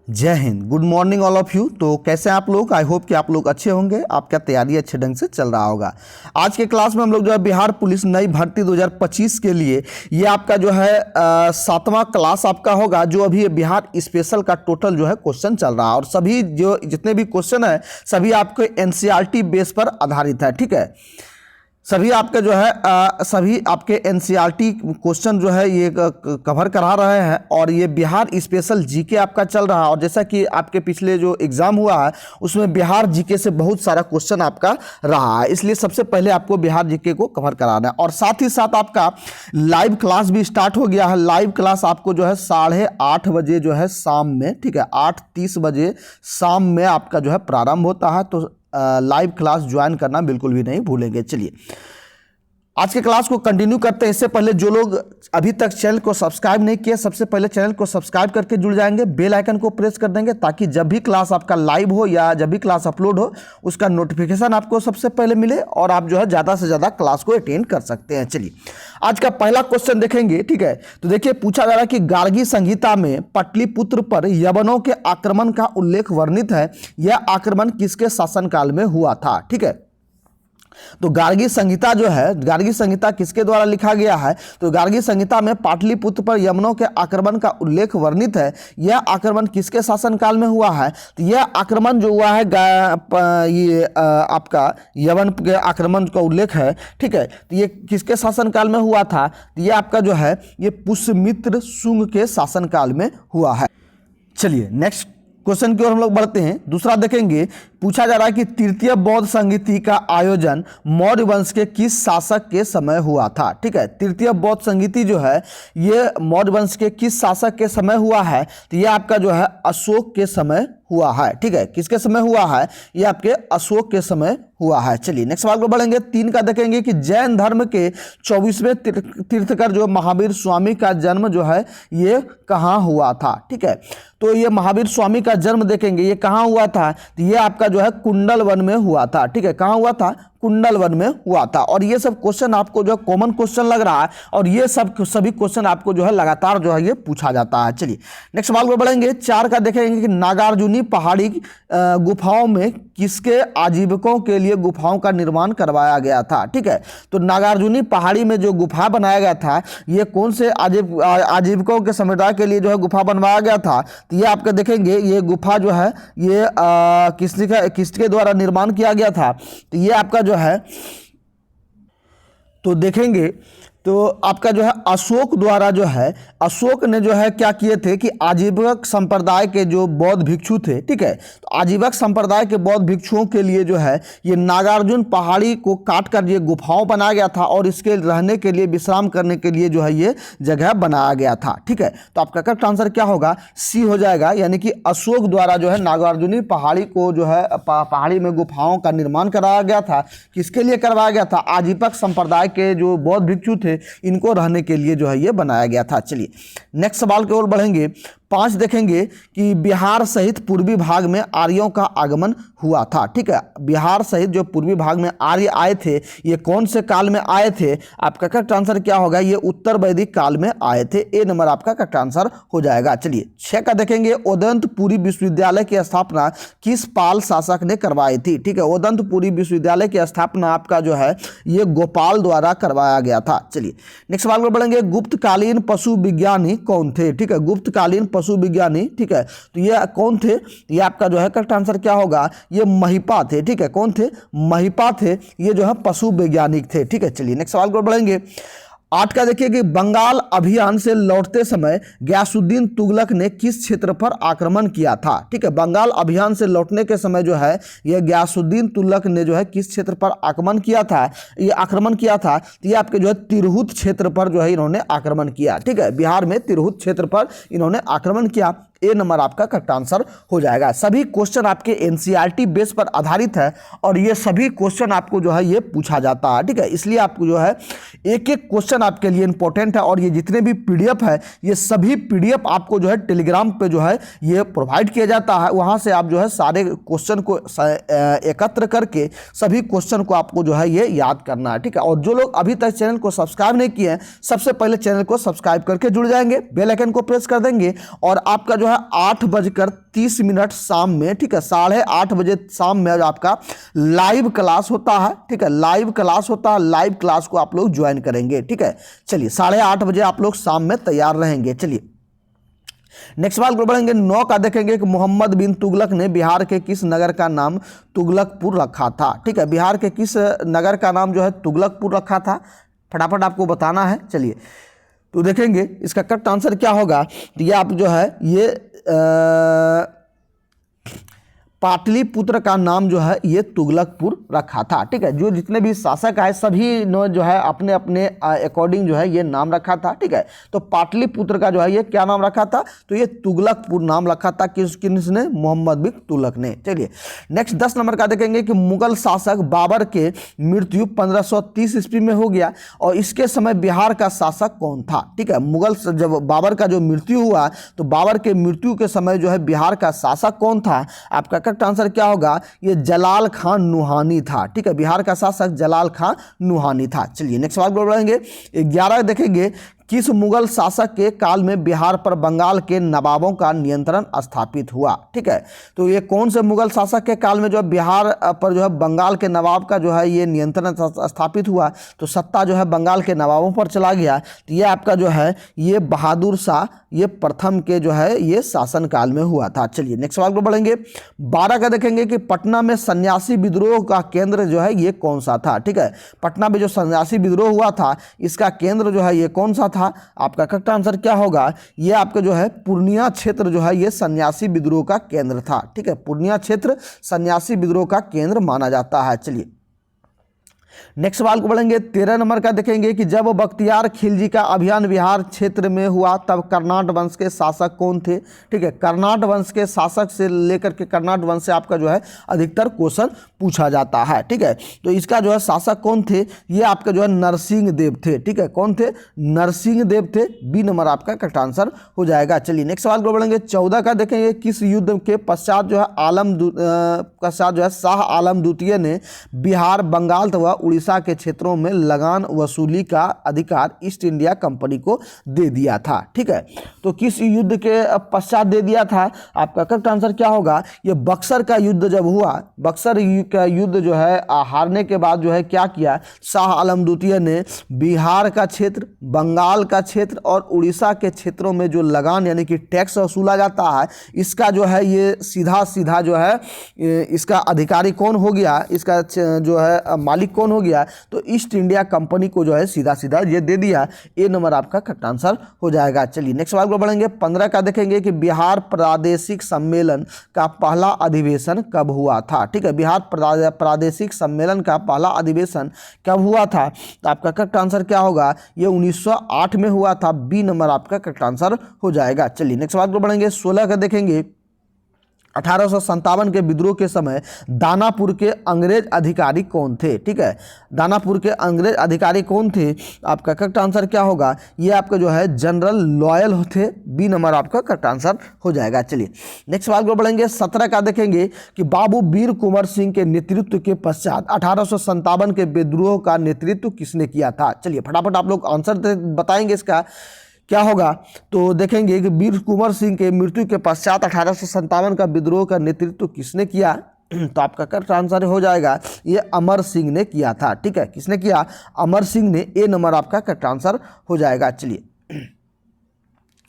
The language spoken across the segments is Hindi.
जय Hind. Good morning all of you. तो कैसे हैं आप लोग? आई होप कि आप लोग अच्छे होंगे, आपका तैयारी अच्छे ढंग से चल रहा होगा। आज के क्लास में हम लोग जो है बिहार पुलिस नई भर्ती 2025 के लिए ये आपका जो है 7वां क्लास आपका होगा, जो अभी बिहार स्पेशल का टोटल जो है क्वेश्चन चल रहा है और सभी जो जितने भी क्वेश्चन है सभी आपके एनसीईआरटी बेस पर आधारित है। ठीक है, सभी आपके जो है सभी आपके एनसीईआरटी क्वेश्चन जो है ये कवर करा रहे हैं और ये बिहार स्पेशल जीके आपका चल रहा है। और जैसा कि आपके पिछले जो एग्जाम हुआ है उसमें बिहार जीके से बहुत सारा क्वेश्चन आपका रहा है, इसलिए सबसे पहले आपको बिहार जीके को कवर कराना है। और साथ ही साथ आपका लाइव क्लास भी स्टार्ट हो गया है। लाइव क्लास आपको जो है 8:30 बजे जो है शाम में, ठीक है, 8:30 बजे शाम में आपका जो है प्रारंभ होता है। तो लाइव क्लास ज्वाइन करना बिल्कुल भी नहीं भूलेंगे। चलिए आज के क्लास को कंटिन्यू करते हैं। इससे पहले जो लोग अभी तक चैनल को सब्सक्राइब नहीं किए, सबसे पहले चैनल को सब्सक्राइब करके जुड़ जाएंगे, बेल आइकन को प्रेस कर देंगे ताकि जब भी क्लास आपका लाइव हो या जब भी क्लास अपलोड हो उसका नोटिफिकेशन आपको सबसे पहले मिले और आप जो है ज़्यादा से ज़्यादा क्लास को अटेंड कर सकते हैं। चलिए आज का पहला क्वेश्चन देखेंगे। ठीक है, तो देखिए पूछा जा रहा है कि गार्गी संहिता में पाटलिपुत्र पर यवनों के आक्रमण का उल्लेख वर्णित है। यह आक्रमण किसके शासनकाल में हुआ था? ठीक है, तो गार्गी संहिता जो है, गार्गी संहिता किसके द्वारा लिखा गया है? तो गार्गी संहिता में पाटलिपुत्र पर यवनों के आक्रमण का उल्लेख वर्णित है। यह आक्रमण किसके शासनकाल में हुआ है? तो यह आक्रमण जो हुआ है ये आपका यवन के आक्रमण का उल्लेख है। ठीक है, तो ये किसके शासनकाल में हुआ था? तो ये आपका जो है ये पुष्यमित्र शुंग के शासनकाल में हुआ है। चलिए नेक्स्ट क्वेश्चन की ओर हम लोग बढ़ते हैं। दूसरा देखेंगे, पूछा जा रहा है कि तृतीय बौद्ध संगीति का आयोजन मौर्य वंश के किस शासक के समय हुआ था? ठीक है, तृतीय बौद्ध संगीति जो है ये मौर्य वंश के किस शासक के समय हुआ है? तो ये आपका जो है अशोक के समय हुआ है। ठीक है, किसके समय हुआ है? ये आपके अशोक के समय हुआ है। चलिए नेक्स्ट सवाल को बढ़ेंगे। 3 का देखेंगे कि जैन धर्म के 24वें तीर्थकर जो महावीर स्वामी का जन्म जो है ये कहाँ हुआ था? ठीक है, तो ये महावीर स्वामी का जन्म देखेंगे ये कहाँ हुआ था? तो ये आपका जो है कुंडलवन में हुआ था। ठीक है, कहाँ हुआ था? कुंडलवन में हुआ था। और ये सब क्वेश्चन आपको जो कॉमन क्वेश्चन लग रहा है और ये सभी क्वेश्चन आपको जो है लगातार जो है ये पूछा जाता है। चलिए नेक्स्ट सवाल को बढ़ेंगे। 4 का देखेंगे कि नागार्जुनी पहाड़ी गुफाओं में किसके आजीविकों के लिए गुफाओं का निर्माण करवाया गया था? ठीक है, तो नागार्जुनी पहाड़ी में जो गुफा बनाया गया था ये कौन से आजीविकों के समुदाय के लिए जो है गुफा बनवाया गया था? तो ये आपके देखेंगे ये गुफा जो है ये किसके द्वारा निर्माण किया गया था? तो ये आपका जो है तो देखेंगे तो आपका जो है अशोक द्वारा जो है अशोक ने जो है क्या किए थे कि आजीवक संप्रदाय के जो बौद्ध भिक्षु थे, ठीक है, तो आजीवक संप्रदाय के बौद्ध भिक्षुओं के लिए जो है ये नागार्जुन पहाड़ी को काट कर ये गुफाओं बनाया गया था और इसके रहने के लिए विश्राम करने के लिए जो है ये जगह बनाया गया था। ठीक है, तो आपका करेक्ट आंसर क्या होगा? सी हो जाएगा, यानी कि अशोक द्वारा जो है नागार्जुनी पहाड़ी को जो है पहाड़ी में गुफाओं का निर्माण कराया गया था। किसके लिए करवाया गया था? आजीवक संप्रदाय के जो बौद्ध भिक्षु थे इनको रहने के लिए जो है ये बनाया गया था। चलिए नेक्स्ट सवाल की ओर बढ़ेंगे। 5 देखेंगे कि बिहार सहित पूर्वी भाग में आर्यों का आगमन हुआ था। ठीक है, बिहार सहित जो पूर्वी भाग में आर्य आए थे ये कौन से काल में आए थे? आपका करेक्ट आंसर क्या होगा? ये उत्तर वैदिक काल में आए थे। ए नंबर आपका करेक्ट आंसर हो जाएगा। चलिए 6 का देखेंगे। उदंतपुरी विश्वविद्यालय की स्थापना किस पाल शासक ने करवाई थी? ठीक है, उदंतपुरी विश्वविद्यालय की स्थापना आपका जो है ये गोपाल द्वारा करवाया गया था। चलिए नेक्स्ट सवाल पर बढ़ेंगे। गुप्तकालीन पशु विज्ञानी कौन थे? ठीक है, गुप्तकालीन पशु विज्ञानी, ठीक है, तो ये कौन थे? ये आपका जो है करेक्ट आंसर क्या होगा? ये महिपा थे। ठीक है, कौन थे? महिपा थे, ये जो है पशु वैज्ञानिक थे। ठीक है, चलिए नेक्स्ट सवाल को बढ़ेंगे। 8 का देखिए कि बंगाल अभियान से लौटते समय गयासुद्दीन तुगलक ने किस क्षेत्र पर आक्रमण किया था? ठीक है, बंगाल अभियान से लौटने के समय जो है यह गयासुद्दीन तुगलक ने जो है किस क्षेत्र पर आक्रमण किया था? ये आक्रमण किया था तो ये आपके जो है तिरहुत क्षेत्र पर जो है इन्होंने आक्रमण किया। ठीक है, बिहार में तिरहुत क्षेत्र पर इन्होंने आक्रमण किया। ए नंबर आपका करेक्ट आंसर हो जाएगा। सभी क्वेश्चन आपके एनसीईआरटी बेस पर आधारित है और ये सभी क्वेश्चन आपको जो है ये पूछा जाता है। ठीक है, इसलिए आपको जो है एक एक क्वेश्चन आपके लिए इंपॉर्टेंट है और ये जितने भी पीडीएफ है ये सभी पीडीएफ आपको जो है टेलीग्राम पे जो है ये प्रोवाइड किया जाता है। वहाँ से आप जो है सारे क्वेश्चन को एकत्र करके सभी क्वेश्चन को आपको जो है ये याद करना है। ठीक है, और जो लोग अभी तक चैनल को सब्सक्राइब नहीं किए हैं सबसे पहले चैनल को सब्सक्राइब करके जुड़ जाएंगे, बेल आइकन को प्रेस कर देंगे और आपका जो है 8:30 शाम में, ठीक है, 8:30 शाम में आपका लाइव क्लास होता है, ठीक है, लाइव क्लास होता है। लाइव क्लास को आप लोग ज्वाइन करेंगे, ठीक है। चलिए 8:30 आप लोग शाम में तैयार रहेंगे। चलिए नेक्स्ट सवाल को बढ़ेंगे। 9 का देखेंगे कि मोहम्मद बिन तुगलक ने बिहार के किस नगर का नाम तुगलकपुर रखा था, ठीक है, बिहार के किस नगर का नाम जो है तुगलकपुर रखा था, फटाफट आपको बताना है। चलिए तो देखेंगे इसका करेक्ट आंसर क्या होगा। तो ये आप जो है ये पाटलिपुत्र का नाम जो है ये तुगलकपुर रखा था, ठीक है। जो जितने भी शासक आए सभी ने जो है अपने अपने अकॉर्डिंग जो है ये नाम रखा था, ठीक है। तो पाटलिपुत्र का जो है ये क्या नाम रखा था, तो ये तुगलकपुर नाम रखा था। किसने, मोहम्मद बिन तुगलक ने। चलिए नेक्स्ट 10 नंबर का देखेंगे कि मुगल शासक बाबर के मृत्यु 1530 ईस्वी में हो गया और इसके समय बिहार का शासक कौन था, ठीक है। मुगल जब बाबर का जो मृत्यु हुआ तो बाबर के मृत्यु के समय जो है बिहार का शासक कौन था, आपका करेक्ट आंसर क्या होगा, ये जलाल खान नुहानी था, ठीक है। बिहार का शासक जलाल खान नुहानी था। चलिए नेक्स्ट सवाल पर बढ़ेंगे। 11 देखेंगे किस मुगल शासक के काल में बिहार पर बंगाल के नवाबों का नियंत्रण स्थापित हुआ, ठीक है। तो ये कौन से मुगल शासक के काल में जो है बिहार पर जो है बंगाल के नवाब का जो है ये नियंत्रण स्थापित हुआ, तो सत्ता जो है बंगाल के नवाबों पर चला गया। तो ये आपका जो है ये बहादुर शाह ये प्रथम के जो है ये शासन काल में हुआ था। चलिए नेक्स्ट सवाल पर बढ़ेंगे। 12 का देखेंगे कि पटना में सन्यासी विद्रोह का केंद्र जो है ये कौन सा था, ठीक है। पटना में जो सन्यासी विद्रोह हुआ था इसका केंद्र जो है ये कौन सा था, आपका करेक्ट आंसर क्या होगा, ये आपका जो है पूर्णिया क्षेत्र जो है ये सन्यासी विद्रोह का केंद्र था, ठीक है। पूर्णिया क्षेत्र सन्यासी विद्रोह का केंद्र माना जाता है। चलिए नेक्स्ट सवाल को बढ़ेंगे। 13 नंबर का देखेंगे कि जब बख्तियार खिलजी का अभियान बिहार क्षेत्र में हुआ तब कर्नाट वंश के शासक कौन थे, ठीक है। कर्नाट वंश के शासक से लेकर के कर्नाट वंश से आपका जो है अधिकतर क्वेश्चन पूछा जाता है, ठीक है। तो इसका जो है शासक कौन थे, ये आपका जो है नरसिंह देव थे, ठीक है। कौन थे, नरसिंह देव थे। बी नंबर आपका करेक्ट आंसर हो जाएगा। चलिए नेक्स्ट सवाल को बढ़ेंगे। 14 का देखेंगे किस युद्ध के पश्चात जो है शाह आलम द्वितीय ने बिहार बंगाल तथा उड़ीसा के क्षेत्रों में लगान वसूली का अधिकार ईस्ट इंडिया कंपनी को दे दिया था, ठीक है। तो किस युद्ध के पश्चात दे दिया था, आपका करेक्ट आंसर क्या होगा, ये बक्सर का युद्ध जब हुआ, बक्सर का युद्ध जो है हारने के बाद जो है क्या किया, शाह आलम द्वितीय ने बिहार का क्षेत्र, बंगाल का क्षेत्र और उड़ीसा के क्षेत्रों में जो लगान यानी कि टैक्स वसूला जाता है इसका जो है ये सीधा सीधा जो है इसका अधिकारी कौन हो गया, इसका जो है मालिक कौन हो गया, तो ईस्ट इंडिया कंपनी को जो है सीधा सीधा ये दे दिया। ए नंबर आपका करेक्ट आंसर हो जाएगा। चलिए नेक्स्ट सवाल को बढ़ेंगे। 15 का देखेंगे कि बिहार प्रादेशिक सम्मेलन का पहला अधिवेशन कब हुआ था, ठीक है। बिहार प्रादेशिक सम्मेलन का पहला अधिवेशन कब हुआ था, तो आपका करेक्ट आंसर क्या होगा, ये 1908 में हुआ था। बी नंबर आपका करेक्ट आंसर हो जाएगा। चलिए नेक्स्ट सवाल को बढ़ेंगे। 16 का देखेंगे 1857 के विद्रोह के समय दानापुर के अंग्रेज अधिकारी कौन थे, ठीक है। दानापुर के अंग्रेज अधिकारी कौन थे, आपका करेक्ट आंसर क्या होगा, ये आपका जो है जनरल लॉयल थे। बी नंबर आपका करेक्ट आंसर हो जाएगा। चलिए नेक्स्ट सवाल को बढ़ेंगे। 17 का देखेंगे कि बाबू वीर कुंवर सिंह के नेतृत्व के पश्चात 1857 के विद्रोह का नेतृत्व किसने किया था। चलिए फटाफट आप लोग आंसर बताएंगे इसका क्या होगा, तो देखेंगे कि वीर कुंवर सिंह के मृत्यु के पश्चात 1857 का विद्रोह का नेतृत्व किसने किया, तो आपका करेक्ट आंसर हो जाएगा ये अमर सिंह ने किया था, ठीक है। किसने किया, अमर सिंह ने। ए नंबर आपका करेक्ट आंसर हो जाएगा। चलिए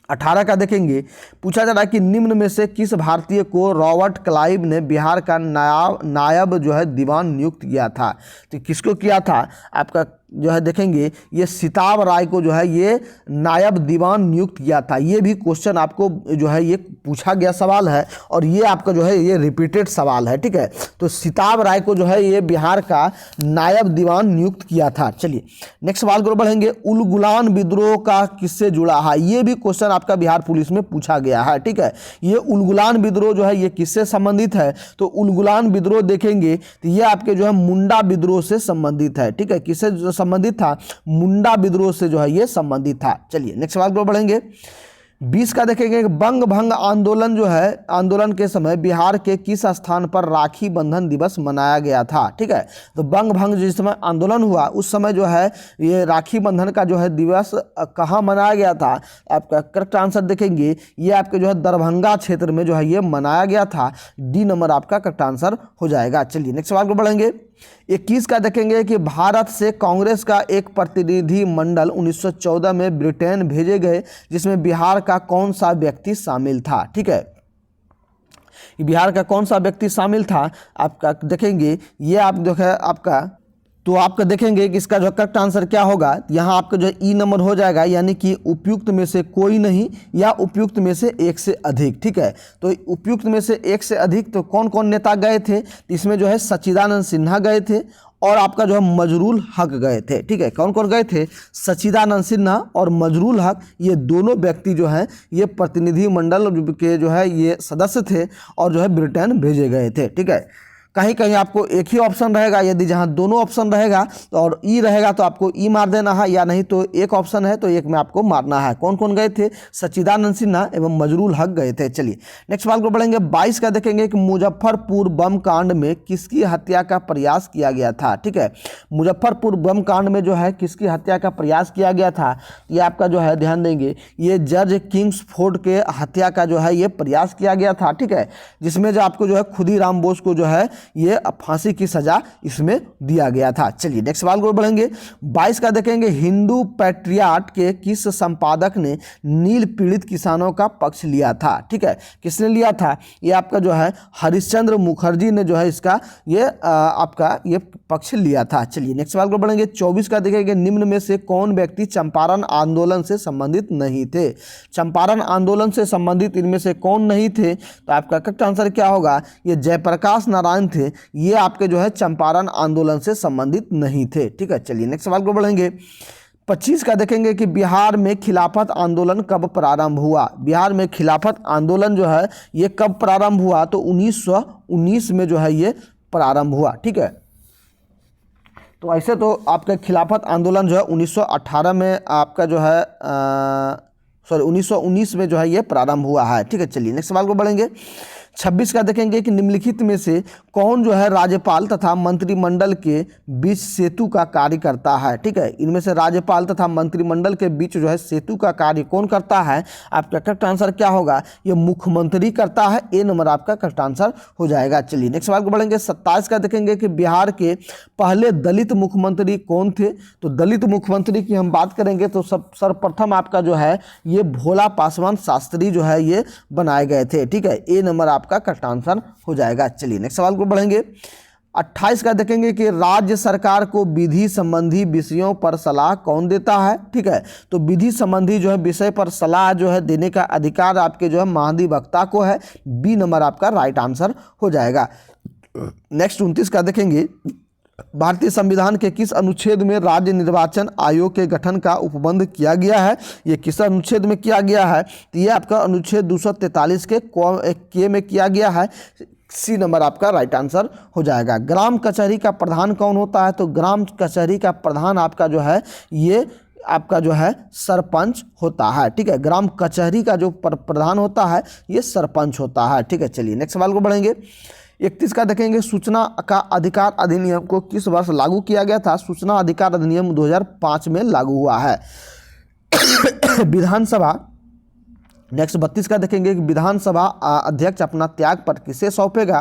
18 का देखेंगे, पूछा जा रहा है कि निम्न में से किस भारतीय को रॉबर्ट क्लाइव ने बिहार का नायब जो है दीवान नियुक्त किया था, तो किसको किया था, आपका जो है देखेंगे ये सिताब राय को जो है ये नायब दीवान नियुक्त किया था। ये भी क्वेश्चन आपको जो है ये पूछा गया सवाल है और ये आपका जो है ये रिपीटेड सवाल है, ठीक है। तो सिताब राय को जो है ये बिहार का नायब दीवान नियुक्त किया था। चलिए नेक्स्ट सवाल को बढ़ेंगे। उलगुलान विद्रोह का किससे जुड़ा है, ये भी क्वेश्चन आपका बिहार पुलिस में पूछा गया है, ठीक है। ये उलगुलान विद्रोह जो है ये किससे संबंधित है, तो उलगुलान विद्रोह देखेंगे तो ये आपके जो है मुंडा विद्रोह से संबंधित है, ठीक है। किससे संबंधित था, मुंडा विद्रोह से जो है ये संबंधित था। चलिए नेक्स्ट सवाल पर बढ़ेंगे। 20 का देखेंगे बंग भंग आंदोलन जो है, आंदोलन के समय बिहार के किस स्थान पर राखी बंधन दिवस मनाया गया था। ठीक है, तो बंग भंग जिस समय आंदोलन हुआ उस समय जो है ये राखी बंधन का जो है दिवस कहाँ मनाया गया था। आपका करेक्ट आंसर देखेंगे ये आपके जो है दरभंगा क्षेत्र में जो है ये मनाया गया था। डी नंबर आपका करेक्ट आंसर हो जाएगा। चलिए नेक्स्ट सवाल को बढ़ेंगे। 21 का देखेंगे कि भारत से कांग्रेस का एक प्रतिनिधि मंडल 1914 में ब्रिटेन भेजे गए जिसमें बिहार का कौन सा व्यक्ति शामिल था। ठीक है, बिहार का कौन सा व्यक्ति शामिल था आपका देखेंगे ये आप जो है आपका, तो आपका देखेंगे कि इसका जो करेक्ट आंसर क्या होगा। यहाँ आपका जो ई नंबर हो जाएगा, यानी कि उपयुक्त में से कोई नहीं या उपयुक्त में से एक से अधिक। ठीक है, तो उपयुक्त में से एक से अधिक तो कौन कौन नेता गए थे, इसमें जो है सच्चिदानंद सिन्हा गए थे और आपका जो है मजरूल हक गए थे। ठीक है, कौन कौन गए थे, सच्चिदानंद सिन्हा और मजरूल हक, ये दोनों व्यक्ति जो हैं ये प्रतिनिधि मंडल के जो है ये सदस्य थे और जो है ब्रिटेन भेजे गए थे। ठीक है, कहीं कहीं आपको एक ही ऑप्शन रहेगा, यदि जहां दोनों ऑप्शन रहेगा तो और ई रहेगा तो आपको ई मार देना है, या नहीं तो एक ऑप्शन है तो एक में आपको मारना है। कौन कौन गए थे, सच्चिदानंद सिन्हा एवं मजरूल हक गए थे। चलिए नेक्स्ट सवाल को बढ़ेंगे। 22 का देखेंगे कि मुजफ्फरपुर बम कांड में किसकी हत्या का प्रयास किया गया था। ठीक है, मुजफ्फरपुर बम कांड में जो है किसकी हत्या का प्रयास किया गया था, ये आपका जो है ध्यान देंगे ये जज किंग्सफोर्ड के हत्या का जो है ये प्रयास किया गया था। ठीक है, जिसमें जो आपको जो है खुदीराम बोस को जो है ये फांसी की सजा इसमें दिया गया था। चलिए नेक्स्ट सवाल को बढ़ेंगे। 22 का देखेंगे हिंदू पैट्रियाट के किस संपादक ने नील पीड़ित किसानों का पक्ष लिया था। ठीक है, किसने लिया था, ये आपका जो है हरिश्चंद्र मुखर्जी ने जो है इसका ये आपका ये पक्ष लिया था। चलिए नेक्स्ट सवाल को बढ़ेंगे। 24 का देखेंगे निम्न में से कौन व्यक्ति चंपारण आंदोलन से संबंधित नहीं थे। चंपारण आंदोलन से संबंधित इनमें से कौन नहीं थे, तो आपका करेक्ट आंसर क्या होगा, ये जयप्रकाश नारायण थे, ये आपके जो है चंपारण आंदोलन से संबंधित नहीं थे। ठीक है, चलिए नेक्स्ट सवाल को बढ़ेंगे। 25 का देखेंगे कि बिहार में खिलाफत आंदोलन कब प्रारंभ हुआ। बिहार में खिलाफत आंदोलन जो है ये कब प्रारंभ हुआ, तो 1919 में जो है ये प्रारंभ हुआ। ठीक है, तो ऐसे तो आपका खिलाफत आंदोलन जो है 1918 में आपका जो है 1919 में जो है ये प्रारंभ हुआ है। ठीक है, चलिए नेक्स्ट सवाल को बढ़ेंगे। 26 का देखेंगे कि निम्नलिखित में से कौन जो है राज्यपाल तथा मंत्रिमंडल के बीच सेतु का कार्य करता है। ठीक है, इनमें से राज्यपाल तथा मंत्रिमंडल के बीच जो है सेतु का कार्य कौन करता है, आपका करेक्ट आंसर क्या होगा, ये मुख्यमंत्री करता है। ए नंबर आपका करेक्ट आंसर हो जाएगा। चलिए नेक्स्ट सवाल को बढ़ेंगे। 27 का देखेंगे कि बिहार के पहले दलित मुख्यमंत्री कौन थे। तो दलित मुख्यमंत्री की हम बात करेंगे तो सर्वप्रथम आपका जो है ये भोला पासवान शास्त्री जो है ये बनाए गए थे। ठीक है, ए नंबर आपका करेक्ट आंसर हो जाएगा। चलिए नेक्स्ट सवाल को बढ़ेंगे। 28 का देखेंगे कि राज्य सरकार को विधि संबंधी विषयों पर सलाह कौन देता है। ठीक है, तो विधि संबंधी जो है विषय पर सलाह जो है देने का अधिकार आपके जो है महाधिवक्ता को है। बी नंबर आपका राइट आंसर हो जाएगा। नेक्स्ट 29 का देखेंगे भारतीय संविधान के किस अनुच्छेद में राज्य निर्वाचन आयोग के गठन का उपबंध किया गया है। ये किस अनुच्छेद में किया गया है, तो ये आपका अनुच्छेद 243 के में किया गया है। सी नंबर आपका राइट आंसर हो जाएगा। ग्राम कचहरी का प्रधान कौन होता है, तो ग्राम कचहरी का प्रधान आपका जो है ये आपका जो है सरपंच होता है। ठीक है, ग्राम कचहरी का जो प्रधान होता है ये सरपंच होता है। ठीक है, चलिए नेक्स्ट सवाल को बढ़ेंगे। 31 का देखेंगे सूचना का अधिकार अधिनियम को किस वर्ष लागू किया गया था। सूचना अधिकार अधिनियम 2005 में लागू हुआ है। विधानसभा नेक्स्ट 32 का देखेंगे कि विधानसभा अध्यक्ष अपना त्याग पत्र किसे सौंपेगा।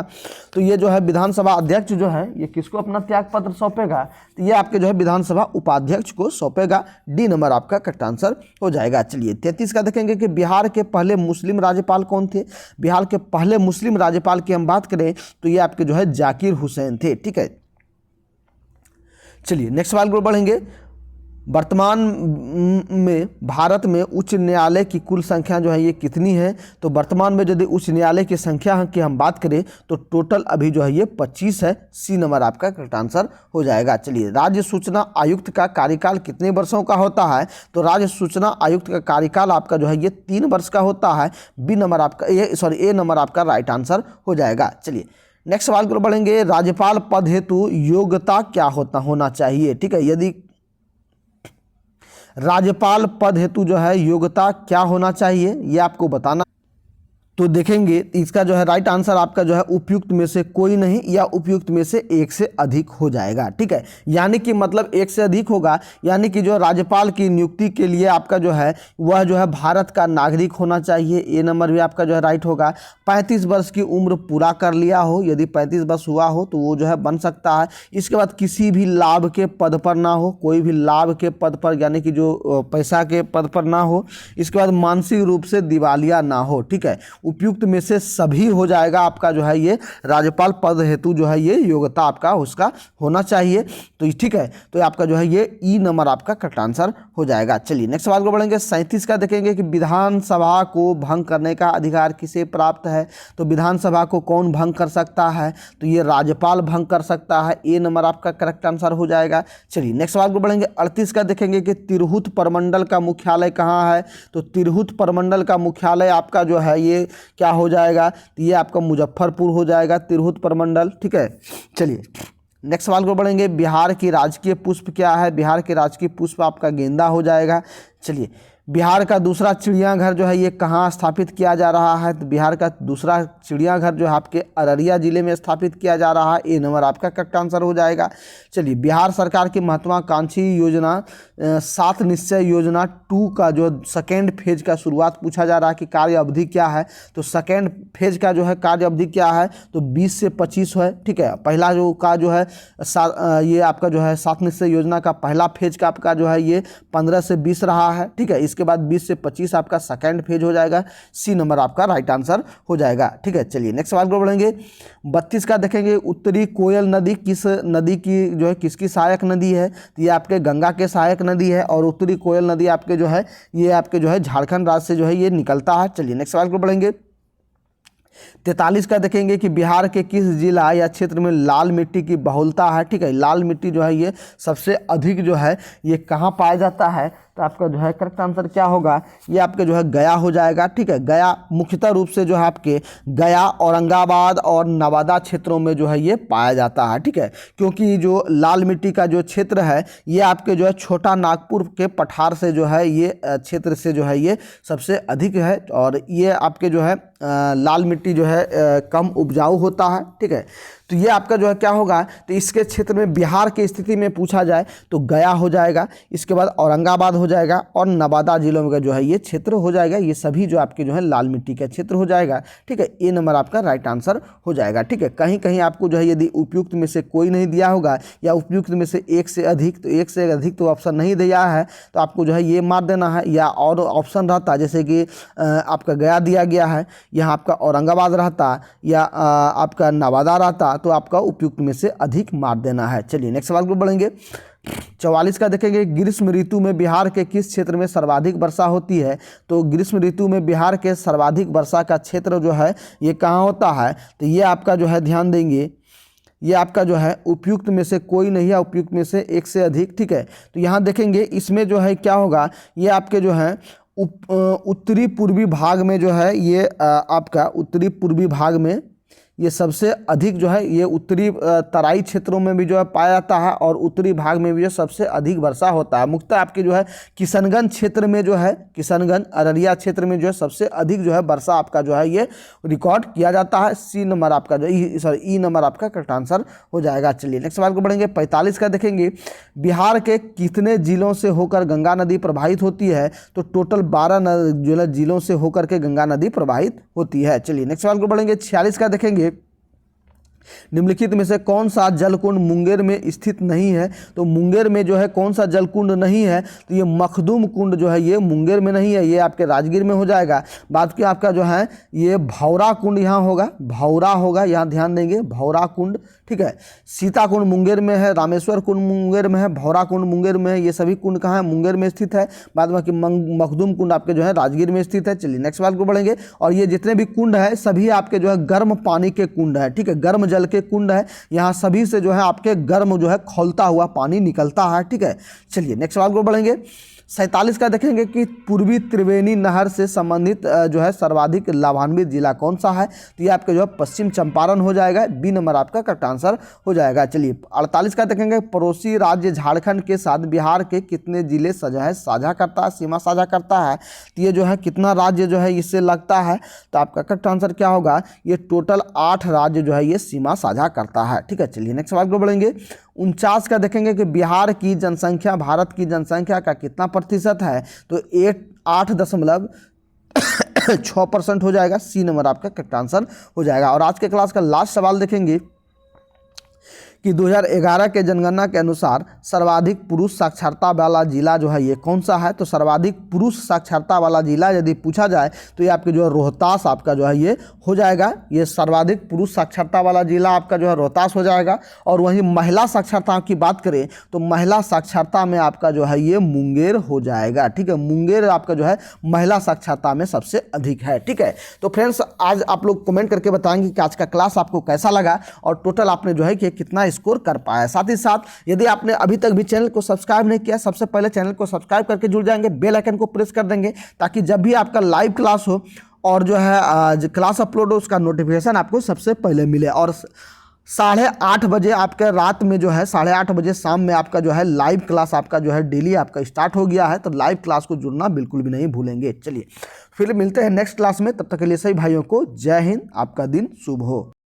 तो ये जो है विधानसभा अध्यक्ष जो है ये किसको अपना त्याग पत्र सौंपेगा, तो ये आपके जो है विधानसभा उपाध्यक्ष को सौंपेगा। डी नंबर आपका करेक्ट आंसर हो जाएगा। चलिए 33 का देखेंगे कि बिहार के पहले मुस्लिम राज्यपाल कौन थे। बिहार के पहले मुस्लिम राज्यपाल की हम बात करें तो ये आपके जो है जाकिर हुसैन थे। ठीक है, चलिए नेक्स्ट सवाल को बढ़ेंगे। वर्तमान में भारत में उच्च न्यायालय की कुल संख्या जो है ये कितनी है। तो वर्तमान में यदि उच्च न्यायालय की संख्या की हम बात करें तो टोटल अभी जो है ये 25 है। सी नंबर आपका करेक्ट आंसर हो जाएगा। चलिए राज्य सूचना आयुक्त का कार्यकाल कितने वर्षों का होता है। तो राज्य सूचना आयुक्त का कार्यकाल आपका जो है ये 3 वर्ष का होता है। बी नंबर आपका ए नंबर आपका राइट आंसर हो जाएगा। चलिए नेक्स्ट सवाल को बढ़ेंगे। राज्यपाल पद हेतु योग्यता क्या होना चाहिए। ठीक है, यदि राज्यपाल पद हेतु जो है योग्यता क्या होना चाहिए, ये आपको बताना। तो देखेंगे इसका जो है राइट आंसर आपका जो है उपयुक्त में से कोई नहीं या उपयुक्त में से एक से अधिक हो जाएगा। ठीक है, यानी कि मतलब एक से अधिक होगा, यानी कि जो राज्यपाल की नियुक्ति के लिए आपका जो है वह जो है भारत का नागरिक होना चाहिए। ए नंबर भी आपका जो है राइट होगा। 35 वर्ष की उम्र पूरा कर लिया हो, यदि 35 वर्ष हुआ हो तो वो जो है बन सकता है। इसके बाद किसी भी लाभ के पद पर ना हो, कोई भी लाभ के पद पर यानी कि जो पैसा के पद पर ना हो। इसके बाद मानसिक रूप से दिवालिया ना हो। ठीक है, उपयुक्त में से सभी हो जाएगा आपका जो है ये राज्यपाल पद हेतु जो है ये योग्यता आपका उसका होना चाहिए। तो ठीक है, तो आपका जो है ये ई नंबर आपका करेक्ट आंसर हो जाएगा। चलिए नेक्स्ट सवाल को बढ़ेंगे। 37 का देखेंगे कि विधानसभा को भंग करने का अधिकार किसे प्राप्त है। तो विधानसभा को कौन भंग कर सकता है, तो ये राज्यपाल भंग कर सकता है। ए नंबर आपका करेक्ट आंसर हो जाएगा। चलिए नेक्स्ट सवाल को बढ़ेंगे। 38 का देखेंगे कि तिरहुत प्रमंडल का मुख्यालय कहाँ है। तो तिरहुत प्रमंडल का मुख्यालय आपका जो है ये क्या हो जाएगा, तो ये आपका मुजफ्फरपुर हो जाएगा तिरहुत प्रमंडल। ठीक है, चलिए नेक्स्ट सवाल को बढ़ेंगे। बिहार की राजकीय पुष्प क्या है। बिहार के राजकीय पुष्प आपका गेंदा हो जाएगा। चलिए बिहार का दूसरा चिड़ियाघर जो है ये कहाँ स्थापित किया जा रहा है। तो बिहार का दूसरा चिड़ियाघर जो है आपके अररिया जिले में स्थापित किया जा रहा है। ए नंबर आपका करेक्ट आंसर हो जाएगा। चलिए बिहार सरकार की महत्वाकांक्षी योजना 7 निश्चय योजना 2 का जो सेकेंड फेज का शुरुआत पूछा जा रहा है कि कार्य अवधि क्या है। तो सेकेंड फेज का जो है कार्य अवधि क्या है, तो 20 से 25 है। ठीक है, पहला जो का जो है ये आपका जो है 7 निश्चय योजना का पहला फेज का आपका जो है ये 15 से 20 रहा है। ठीक है, इसके बाद 20 से 25 आपका सेकेंड फेज हो जाएगा। सी नंबर आपका राइट आंसर हो जाएगा। ठीक है, चलिए नेक्स्ट सवाल को बढ़ेंगे। 32 का देखेंगे। उत्तरी कोयल नदी किस नदी की जो है किसकी सहायक नदी है। तो ये आपके गंगा के सहायक नदी है और उत्तरी कोयल नदी आपके जो है ये आपके जो है झारखंड राज्य से जो है ये निकलता है। चलिए नेक्स्ट सवाल को बढ़ेंगे। 43 का देखेंगे कि बिहार के किस जिला या क्षेत्र में लाल मिट्टी की बहुलता है। ठीक है, लाल मिट्टी जो है ये सबसे अधिक जो है ये कहाँ पाया जाता है। तो आपका जो है करेक्ट आंसर क्या होगा, ये आपके जो है गया हो जाएगा। ठीक है, गया मुख्यतः रूप से जो है आपके गया, औरंगाबाद और नवादा क्षेत्रों में जो है ये पाया जाता है। ठीक है, क्योंकि जो लाल मिट्टी का जो क्षेत्र है ये आपके जो है छोटा नागपुर के पठार से जो है ये क्षेत्र से जो है ये सबसे अधिक है और ये आपके जो है लाल मिट्टी जो है कम उपजाऊ होता है। ठीक है, तो ये आपका जो है क्या होगा, तो इसके क्षेत्र में बिहार की स्थिति में पूछा जाए तो गया हो जाएगा। इसके बाद औरंगाबाद हो जाएगा और नवादा जिलों में जो है ये क्षेत्र हो जाएगा। ये सभी जो आपके जो है लाल मिट्टी का क्षेत्र हो जाएगा। ठीक है, ए नंबर आपका राइट आंसर हो जाएगा। ठीक है, कहीं कहीं आपको जो है यदि उपयुक्त में से कोई नहीं दिया होगा या उपयुक्त में से एक से अधिक, तो एक से अधिक तो ऑप्शन नहीं दिया है तो आपको जो है ये मार देना है। या और ऑप्शन रहता जैसे कि आपका गया दिया गया है, यहाँ आपका औरंगाबाद रहता या आपका नवादा रहता तो आपका उपयुक्त में से अधिक मार देना है। चलिए नेक्स्ट सवाल को बढ़ेंगे। 44 का देखेंगे। ग्रीष्म ऋतु में बिहार के किस क्षेत्र में सर्वाधिक वर्षा होती है। तो ग्रीष्म ऋतु में बिहार के सर्वाधिक वर्षा का क्षेत्र जो है ये कहाँ होता है। तो ये आपका जो है ध्यान देंगे, ये आपका जो है उपयुक्त में से कोई नहीं है, उपयुक्त में से एक से अधिक। ठीक है, तो यहाँ देखेंगे इसमें जो है क्या होगा, ये आपके जो है उत्तरी पूर्वी भाग में जो है ये आपका उत्तरी पूर्वी भाग में ये सबसे अधिक जो है ये उत्तरी तराई क्षेत्रों में भी जो है पाया जाता है और उत्तरी भाग में भी जो सबसे अधिक वर्षा होता है। मुख्यतः आपके जो है किशनगंज क्षेत्र में जो है किशनगंज अररिया क्षेत्र में जो है सबसे अधिक जो है वर्षा आपका जो है ये रिकॉर्ड किया जाता है। सी नंबर आपका जो ई नंबर आपका करेक्ट आंसर हो जाएगा। चलिए नेक्स्ट सवाल को बढ़ेंगे। 45 का देखेंगे। बिहार के कितने जिलों से होकर गंगा नदी प्रवाहित होती है। तो टोटल 12 जिलों से होकर के गंगा नदी प्रवाहित होती है। चलिए नेक्स्ट सवाल को बढ़ेंगे। 46 का देखेंगे। निम्नलिखित में से कौन सा जलकुंड मुंगेर में स्थित नहीं है। तो मुंगेर में जो है कौन सा जलकुंड नहीं है, तो ये मखदूम कुंड जो है ये मुंगेर में नहीं है, ये आपके राजगीर में हो जाएगा। बात की आपका जो है ये भौरा कुंड यहाँ होगा, भौरा होगा, यहाँ ध्यान देंगे भौरा कुंड। ठीक है, सीता कुंड मुंगेर में है, रामेश्वर कुंड मुंगेर में है, भौरा कुंड मुंगेर में है। ये सभी कुंड कहाँ है, मुंगेर में स्थित है। बाद बाकी मखदूम कुंड आपके जो है राजगीर में स्थित है। चलिए नेक्स्ट सवाल को बढ़ेंगे। और ये जितने भी कुंड है सभी आपके जो है गर्म पानी के कुंड है। ठीक है, गर्म जल के कुंड है, यहाँ सभी से जो है आपके गर्म जो है खौलता हुआ पानी निकलता है। ठीक है, चलिए नेक्स्ट सवाल को बढ़ेंगे। 47 का देखेंगे कि पूर्वी त्रिवेणी नहर से संबंधित जो है सर्वाधिक लाभान्वित जिला कौन सा है, तो ये आपके जो है पश्चिम चंपारण हो जाएगा। बी नंबर आपका करेक्ट आंसर हो जाएगा। चलिए 48 का देखेंगे पड़ोसी राज्य झारखंड के साथ बिहार के कितने जिले जो है साझा करता है, सीमा साझा करता है, तो ये जो है कितना राज्य जो है इससे लगता है, तो आपका करेक्ट आंसर क्या होगा, ये टोटल 8 राज्य जो है ये सीमा साझा करता है। ठीक है, चलिए नेक्स्ट सवाल को बढ़ेंगे। 49 का देखेंगे कि बिहार की जनसंख्या भारत की जनसंख्या का कितना प्रतिशत है, तो 8.6% हो जाएगा। सी नंबर आपका करेक्ट आंसर हो जाएगा। और आज के क्लास का लास्ट सवाल देखेंगे कि 2011 के जनगणना के अनुसार सर्वाधिक पुरुष साक्षरता वाला जिला जो है ये कौन सा है, तो सर्वाधिक पुरुष साक्षरता वाला जिला यदि पूछा जाए तो ये आपके जो है रोहतास आपका जो है ये हो जाएगा। ये सर्वाधिक पुरुष साक्षरता वाला जिला आपका जो है रोहतास हो जाएगा। और वहीं महिला साक्षरता की बात करें तो महिला साक्षरता में आपका जो है ये मुंगेर हो जाएगा। ठीक है, मुंगेर आपका जो है महिला साक्षरता में सबसे अधिक है। ठीक है, तो फ्रेंड्स आज आप लोग कमेंट करके बताएंगे कि आज का क्लास आपको कैसा लगा और टोटल आपने जो है कि कितना स्कोर कर पाया। साथ ही साथ यदि आपने अभी तक भी चैनल को सब्सक्राइब नहीं किया, सबसे पहले चैनल को सब्सक्राइब करके जुड़ जाएंगे, बेल आइकन को प्रेस कर देंगे ताकि जब भी आपका लाइव क्लास हो और जो है क्लास अपलोड हो उसका नोटिफिकेशन आपको सबसे पहले मिले। और 8:30 बजे आपके रात में जो है 8:30 बजे शाम में आपका जो है लाइव क्लास आपका जो है डेली आपका स्टार्ट हो गया है, तो लाइव क्लास को जुड़ना बिल्कुल भी नहीं भूलेंगे। चलिए फिर मिलते हैं नेक्स्ट क्लास में, तब तक के लिए सभी भाइयों को जय हिंद, आपका दिन शुभ हो।